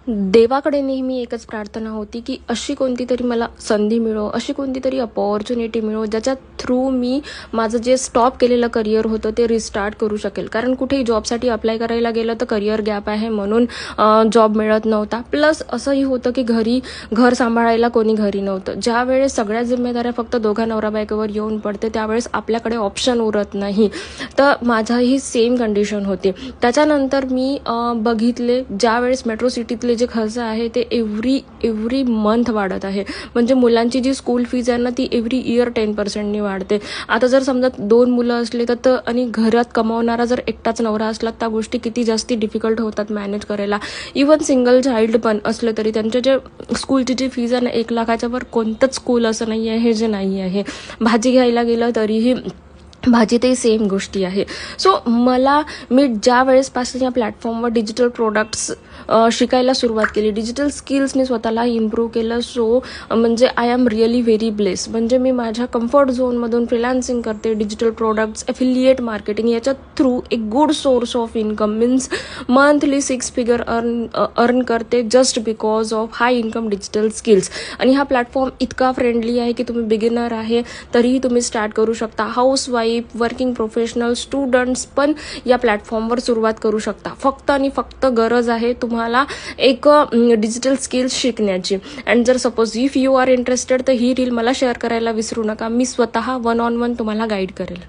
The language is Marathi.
देवाकडे नेहमी एकच प्रार्थना होती की अशी कोणती तरी मला संधी मिळो, अशी कोणती तरी अपॉर्च्युनिटी मिळो ज्याच्या थ्रू मी माझं जे स्टॉप केलेलं करिअर होतं ते रिस्टार्ट करू शकेल. कारण कुठेही जॉबसाठी अप्लाय करायला गेलं तर करिअर गॅप आहे म्हणून जॉब मिळत नव्हता. प्लस असंही होतं की घर सांभाळायला कोणी घरी नव्हतं. ज्यावेळेस सगळ्या जिम्मेदाऱ्या फक्त दोघा नवरा बायकोवर येऊन पडते त्यावेळेस आपल्याकडे ऑप्शन उरत नाही. तर माझाही सेम कंडिशन होती. त्याच्यानंतर मी बघितले ज्यावेळेस मेट्रो सिटीतले जे खर्च आहे ते एव्हरी मंथ वाढत आहे. म्हणजे मुलांची जी स्कूल फीज आहे ना ती एव्हरी इयर 10% वाढते. आता जर समजा 2 मुलं असले तर आणि घरात कमावणारा जर एकटाच नवरा असला त्या गोष्टी किती जास्ती डिफिकल्ट होतात मॅनेज करायला. इव्हन सिंगल चाइल्ड पण असले तरी त्यांच्या जे स्कूलची जी फीज आहे ना 1 लाखाच्या वर कोणतंच स्कूल असं नाही आहे जे नाही आहे. भाजी घ्यायला गेलं तरीही भाजीतही सेम गोष्टी आहे. सो मी ज्या वेळेसपासून या प्लॅटफॉर्मवर डिजिटल प्रोडक्ट्स शिकायला सुरुवात केली, डिजिटल स्किल्सनी स्वतःला इम्प्रूव्ह केलं. सो म्हणजे I am really very blessed. म्हणजे मी माझ्या कम्फर्ट झोनमधून फ्रीलान्सिंग करते, डिजिटल प्रोडक्ट्स, एफिलिएट मार्केटिंग याच्या थ्रू एक good source of income means monthly 6 figure earn करते just because of high income digital skills. आणि हा प्लॅटफॉर्म इतका फ्रेंडली आहे की तुम्ही बिगिनर आहे तरीही तुम्ही स्टार्ट करू शकता. हाऊसवाईफ, वर्किंग प्रोफेशनल, स्टुडंट्स पण या प्लॅटफॉर्मवर सुरुवात करू शकता. फक्त आणि फक्त गरज आहे तुम्हाला एक डिजिटल स्किल्स शिकण्याची. अँड जर suppose if you are interested तर ही रील मला शेअर करायला विसरू नका. मी स्वतः 1-on-1 तुम्हाला गाईड करेल.